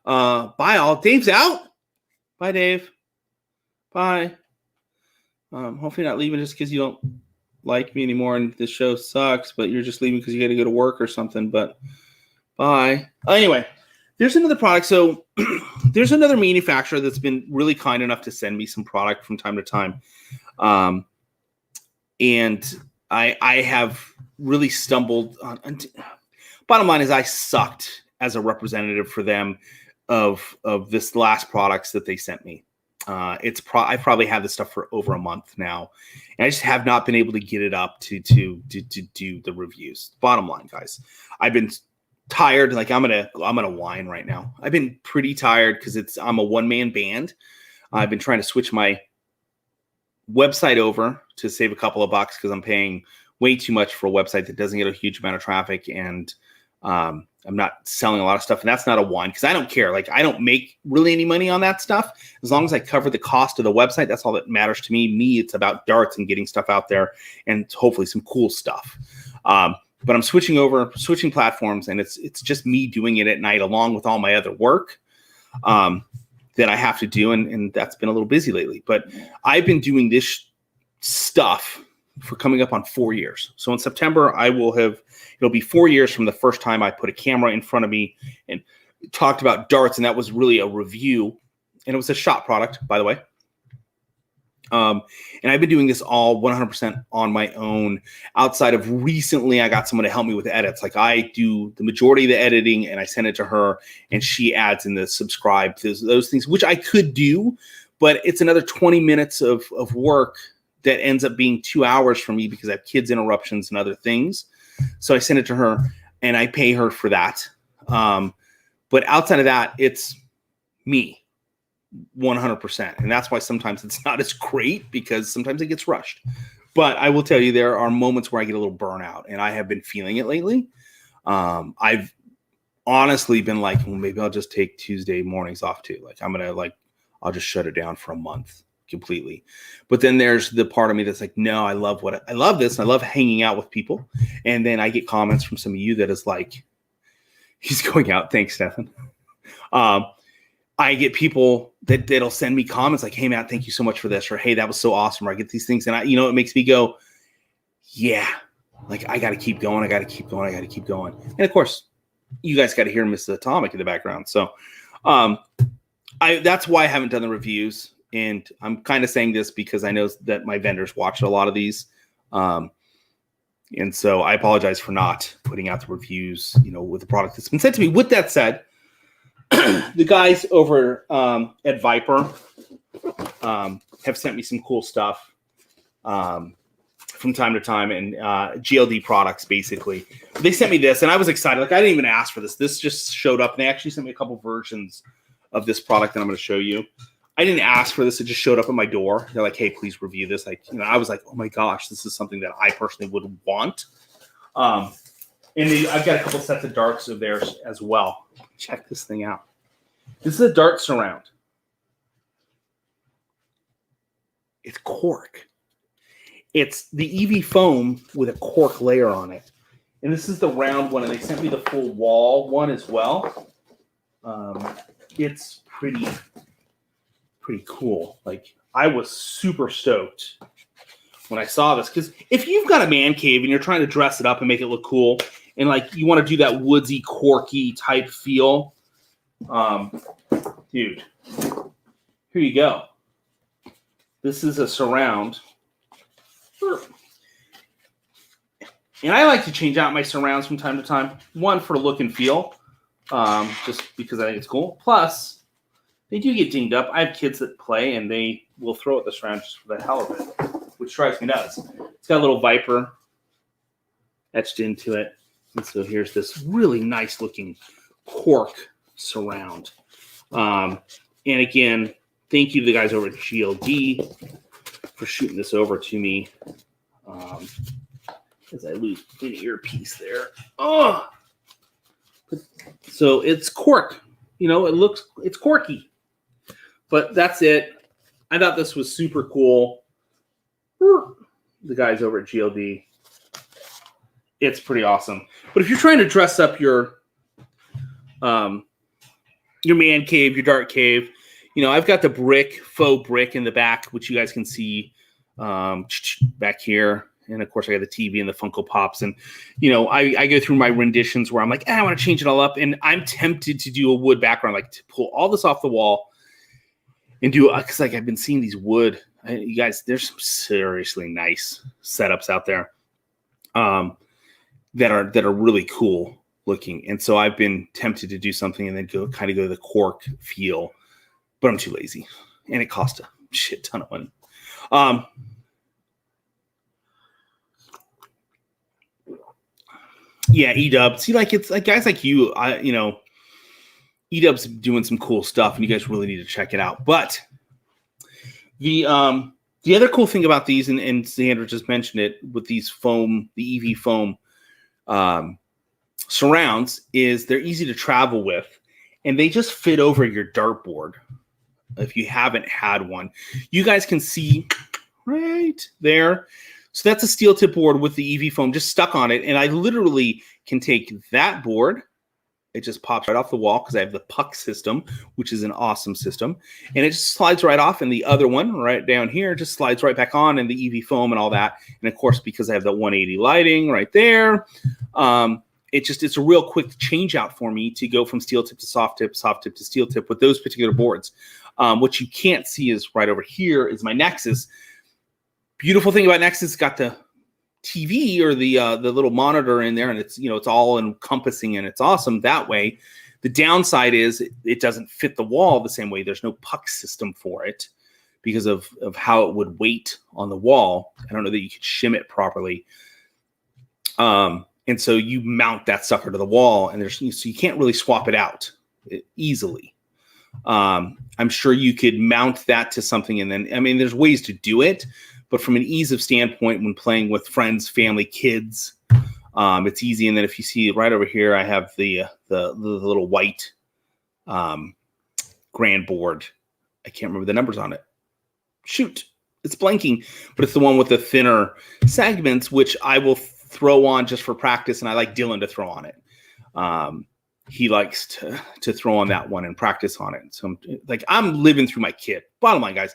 Bye all. Dave's out. Bye, Dave. Bye. Hopefully not leaving just because you don't like me anymore and this show sucks, but you're just leaving because you got to go to work or something. But bye. Anyway, there's another product. So there's another manufacturer that's been really kind enough to send me some product from time to time. And I have really stumbled on. Bottom line is I sucked as a representative for them of this last products that they sent me. I probably had this stuff for over a month now, and I just have not been able to get it up to do the reviews. Bottom line, guys, I've been tired. Like I'm gonna whine right now. I've been pretty tired because I'm a one-man band. I've been trying to switch my website over to save a couple of bucks because I'm paying way too much for a website that doesn't get a huge amount of traffic, and I'm not selling a lot of stuff, and that's not a whine because I don't care. Like I don't make really any money on that stuff. As long as I cover the cost of the website, that's all that matters to me. It's about darts and getting stuff out there and hopefully some cool stuff. But I'm switching platforms, and it's just me doing it at night along with all my other work that I have to do, and that's been a little busy lately. But I've been doing this stuff for coming up on 4 years. So in September, it'll be 4 years from the first time I put a camera in front of me and talked about darts. And that was really a review. And it was a shot product, by the way. And I've been doing this all 100% on my own. Outside of recently, I got someone to help me with edits. Like I do the majority of the editing and I send it to her and she adds in the subscribe to those things, which I could do, but it's another 20 minutes of work that ends up being 2 hours for me because I have kids interruptions and other things. So I send it to her and I pay her for that. But outside of that, it's me 100%. And that's why sometimes it's not as great because sometimes it gets rushed. But I will tell you, there are moments where I get a little burnout and I have been feeling it lately. I've honestly been like, well, maybe I'll just take Tuesday mornings off too. Like I'll just shut it down for a month completely. But then there's the part of me that's like, no, I love this. I love hanging out with people. And then I get comments from some of you that is like, he's going out. Thanks, Stefan. I get people that'll send me comments like, hey, Matt, thank you so much for this. Or, hey, that was so awesome. Or I get these things. And it makes me go, yeah, like I got to keep going. I got to keep going. And of course, you guys got to hear Mr. Atomic in the background. So that's why I haven't done the reviews. And I'm kind of saying this because I know that my vendors watch a lot of these. And so I apologize for not putting out the reviews, with the product that's been sent to me. With that said, the guys over at Viper have sent me some cool stuff from time to time, and GLD products, basically. They sent me this, and I was excited. Like, I didn't even ask for this. This just showed up, and they actually sent me a couple versions of this product that I'm going to show you. I didn't ask for this. It just showed up at my door. They're like, hey, please review this. I was like, oh my gosh, this is something that I personally would want. And I've got a couple sets of darts of theirs as well. Check this thing out. This is a dart surround. It's cork. It's the EV foam with a cork layer on it. And this is the round one, and they sent me the full wall one as well. It's pretty cool. Like, I was super stoked when I saw this, because if you've got a man cave and you're trying to dress it up and make it look cool, and like you want to do that woodsy, corky type feel, dude, here you go. This is a surround. And I like to change out my surrounds from time to time. One, for look and feel, just because I think it's cool. Plus, they do get dinged up. I have kids that play, and they will throw at the surround just for the hell of it, which drives me nuts. It's got a little Viper etched into it. And so here's this really nice-looking cork surround. And again, thank you to the guys over at GLD for shooting this over to me. As I lose an earpiece there. Oh! So it's cork. It's corky. But that's it. I thought this was super cool. The guys over at GLD. It's pretty awesome. But if you're trying to dress up your man cave, your dart cave, I've got the faux brick in the back, which you guys can see back here. And of course, I got the TV and the Funko Pops. And, I go through my renditions where I'm like, I want to change it all up. And I'm tempted to do a wood background, like to pull all this off the wall and do, because like I've been seeing these wood. You guys, there's some seriously nice setups out there that are really cool looking. And so I've been tempted to do something and then go to the cork feel, but I'm too lazy and it costs a shit ton of money. Yeah, Edub. See, like it's like guys like you, Edub's doing some cool stuff and you guys really need to check it out. But the other cool thing about these, and Sandra just mentioned it with these foam, the EV foam surrounds, is they're easy to travel with, and they just fit over your dartboard. If you haven't had one, you guys can see right there. So that's a steel tip board with the EV foam just stuck on it, and I literally can take that board. It just pops right off the wall because I have the puck system, which is an awesome system. And it just slides right off. And the other one right down here just slides right back on, and the EV foam and all that. And of course, because I have the 180 lighting right there, it's a real quick change out for me to go from steel tip to soft tip to steel tip with those particular boards. What you can't see is right over here is my Nexus. Beautiful thing about Nexus, got the TV or the little monitor in there, and it's all encompassing and it's awesome that way. The downside is it doesn't fit the wall the same way. There's no puck system for it because of how it would weight on the wall. I don't know that you could shim it properly. And so you mount that sucker to the wall, and so you can't really swap it out easily. I'm sure you could mount that to something, and then there's ways to do it. But from an ease of standpoint, when playing with friends, family, kids, it's easy. And then if you see right over here, I have the little white grand board. I can't remember the numbers on it. Shoot, it's blanking. But it's the one with the thinner segments, which I will throw on just for practice. And I like Dylan to throw on it. He likes to throw on that one and practice on it. So I'm living through my kid. Bottom line, guys.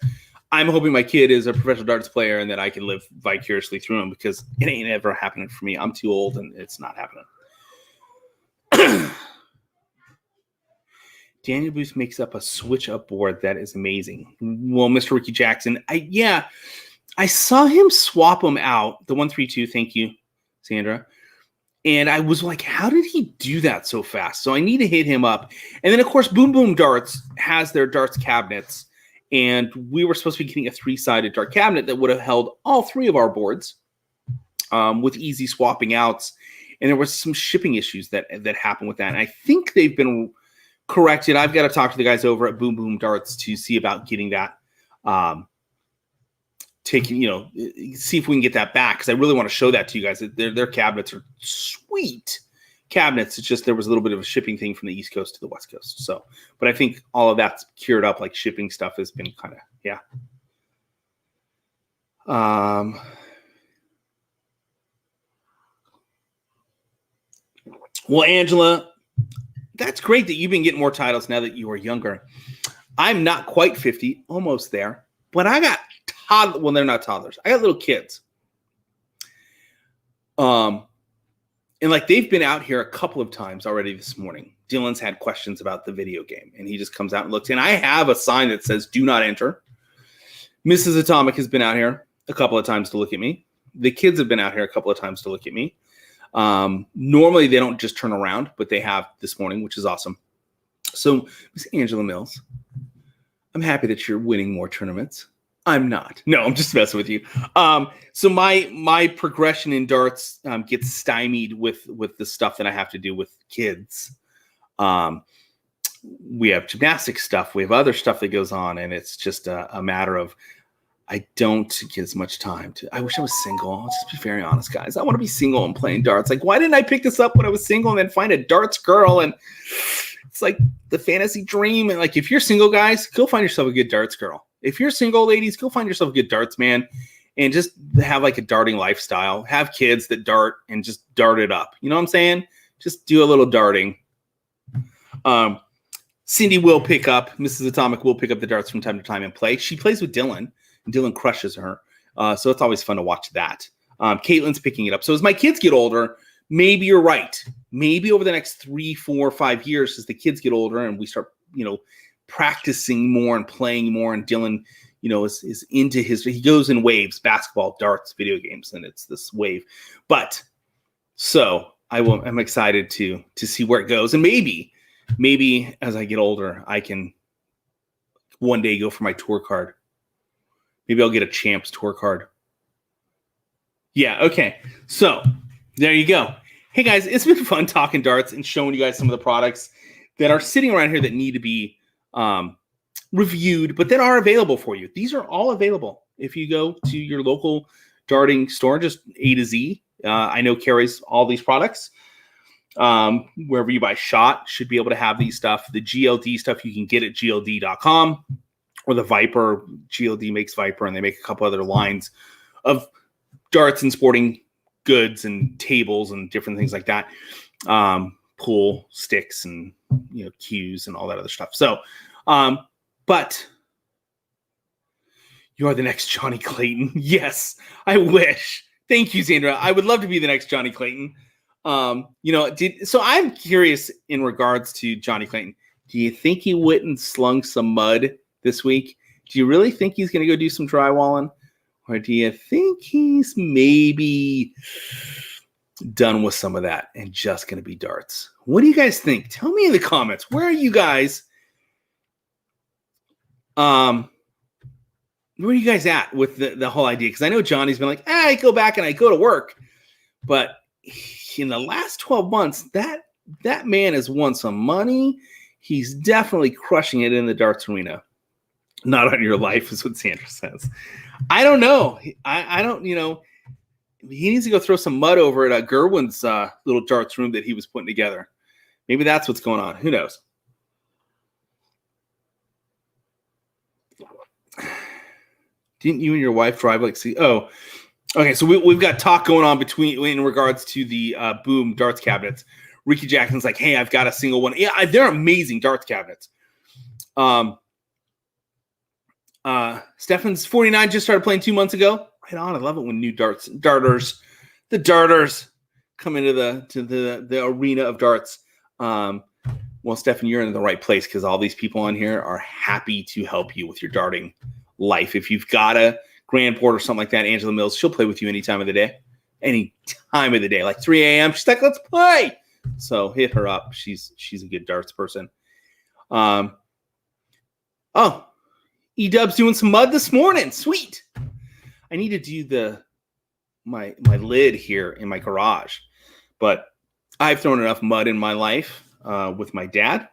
I'm hoping my kid is a professional darts player and that I can live vicariously through him, because it ain't ever happening for me. I'm too old and it's not happening. Daniel Booth makes up a switch up board. That is amazing. Well, Mr. Ricky Jackson, I saw him swap them out. The 132. Thank you, Sandra. And I was like, how did he do that so fast? So I need to hit him up. And then, of course, Boom Boom Darts has their darts cabinets. And we were supposed to be getting a 3-sided dart cabinet that would have held all 3 of our boards with easy swapping outs. And there was some shipping issues that happened with that. And I think they've been corrected. I've got to talk to the guys over at Boom Boom Darts to see about getting that taken, see if we can get that back. Because I really want to show that to you guys. Their cabinets are sweet cabinets. It's just there was a little bit of a shipping thing from the East Coast to the West Coast. So, but I think all of that's cured up. Like shipping stuff has been kind of, yeah. Well, Angela, that's great that you've been getting more titles now that you are younger. I'm not quite 50, almost there, but I got toddlers. Well, they're not toddlers. I got little kids. And they've been out here a couple of times already this morning. Dylan's had questions about the video game, and he just comes out and looks. And I have a sign that says "Do not enter." Mrs. Atomic has been out here a couple of times to look at me. The kids have been out here a couple of times to look at me. Normally they don't just turn around, but they have this morning, which is awesome. So, Miss Angela Mills, I'm happy that you're winning more tournaments. I'm not. No, I'm just messing with you. So my progression in darts gets stymied with the stuff that I have to do with kids. We have gymnastics stuff. We have other stuff that goes on, and it's just a matter of I don't get as much time to. I wish I was single. I'll just be very honest, guys. I want to be single and playing darts. Like, why didn't I pick this up when I was single and then find a darts girl? And it's like the fantasy dream. And if you're single, guys, go find yourself a good darts girl. If you're single, ladies, go find yourself a good darts man and just have like a darting lifestyle. Have kids that dart and just dart it up. You know what I'm saying? Just do a little darting. Cindy will pick up, Mrs. Atomic will pick up the darts from time to time and play. She plays with Dylan, and Dylan crushes her. So it's always fun to watch that. Caitlin's picking it up. So as my kids get older, maybe you're right. Maybe over the next 3, 4, 5 years, as the kids get older and we start, practicing more and playing more, and Dylan, is into he goes in waves, basketball, darts, video games, and it's this wave. But so I'm excited to see where it goes. And maybe as I get older, I can one day go for my tour card. Maybe I'll get a Champs tour card. Yeah, okay. So there you go. Hey guys, it's been fun talking darts and showing you guys some of the products that are sitting around here that need to be reviewed, but that are available for you. These are all available if you go to your local darting store, just A to Z. I know carries all these products. Wherever you buy Shot should be able to have these stuff. The GLD stuff you can get at gld.com, or the Viper. GLD makes Viper, and they make a couple other lines of darts and sporting goods and tables and different things like that. Pool sticks and cues and all that other stuff. So, but you are the next Johnny Clayton. Yes, I wish. Thank you, Sandra. I would love to be the next Johnny Clayton. So I'm curious in regards to Johnny Clayton. Do you think he went and slung some mud this week? Do you really think he's going to go do some drywalling? Or do you think he's maybe done with some of that and just going to be darts? What do you guys think? Tell me in the comments. Where are you guys? Where are you guys at with the whole idea? Because I know Johnny's been like, I go back and I go to work. But in the last 12 months, that man has won some money. He's definitely crushing it in the darts arena. Not on your life is what Sandra says. I don't know. I don't, he needs to go throw some mud over at Gerwin's little darts room that he was putting together. Maybe that's what's going on. Who knows? Didn't you and your wife drive Oh, okay. So we've got talk going on in regards to the Boom darts cabinets. Ricky Jackson's like, hey, I've got a single one. Yeah, they're amazing darts cabinets. Stefan's 49 just started playing 2 months ago. Right on. I love it when new darters come into the arena of darts. Well, Stefan, you're in the right place because all these people on here are happy to help you with your darting life. If you've got a Grand Port or something like that, Angela Mills, she'll play with you any time of the day. Any time of the day, like 3 a.m. She's like, let's play. So hit her up. She's a good darts person. E-Dub's doing some mud this morning. Sweet. I need to do my lid here in my garage, but I've thrown enough mud in my life with my dad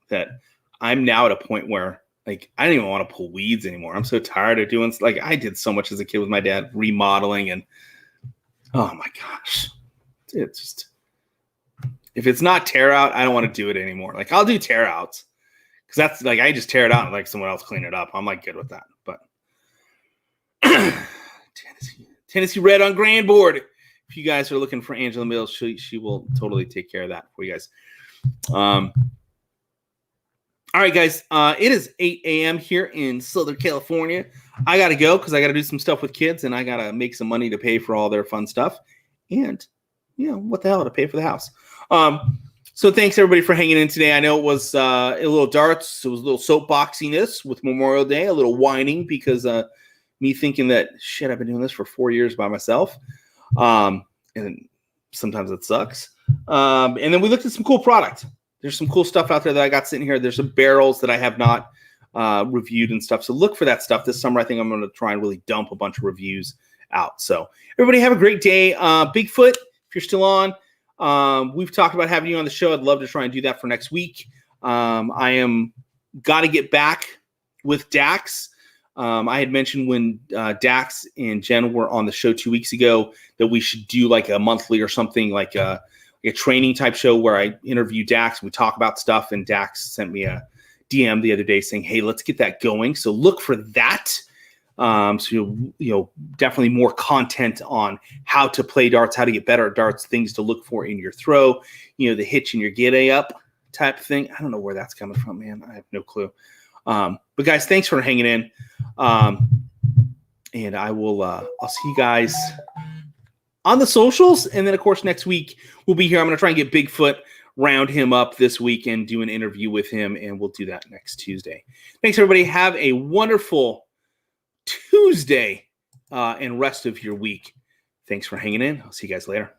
that I'm now at a point where I don't even want to pull weeds anymore. I'm so tired of doing I did so much as a kid with my dad, remodeling, and oh my gosh, it's just, if it's not tear out, I don't want to do it anymore. I'll do tear outs because that's I just tear it out and someone else clean it up. I'm good with that. But Tennessee Red on Grand Board. If you guys are looking for Angela Mills, she will totally take care of that for you guys. All right, guys. It is 8 a.m. here in Southern California. I got to go because I got to do some stuff with kids, and I got to make some money to pay for all their fun stuff. And, what the hell, to pay for the house. So thanks, everybody, for hanging in today. I know it was a little darts. It was a little soapboxiness with Memorial Day, a little whining because me thinking that, shit, I've been doing this for 4 years by myself. And sometimes it sucks. And then we looked at some cool product. There's some cool stuff out there that I got sitting here. There's some barrels that I have not reviewed and stuff. So look for that stuff this summer. I think I'm going to try and really dump a bunch of reviews out. So everybody have a great day. Bigfoot, if you're still on, we've talked about having you on the show. I'd love to try and do that for next week. I am got to get back with Dax. I had mentioned when Dax and Jen were on the show 2 weeks ago that we should do a monthly or something like a training type show where I interview Dax and we talk about stuff. And Dax sent me a DM the other day saying, hey, let's get that going. So look for that. So definitely more content on how to play darts, how to get better at darts, things to look for in your throw, the hitch in your get up type of thing. I don't know where that's coming from, man. I have no clue. But guys, thanks for hanging in. And I'll see you guys on the socials. And then of course, next week we'll be here. I'm going to try and get Bigfoot, round him up this week and do an interview with him. And we'll do that next Tuesday. Thanks everybody. Have a wonderful Tuesday and rest of your week. Thanks for hanging in. I'll see you guys later.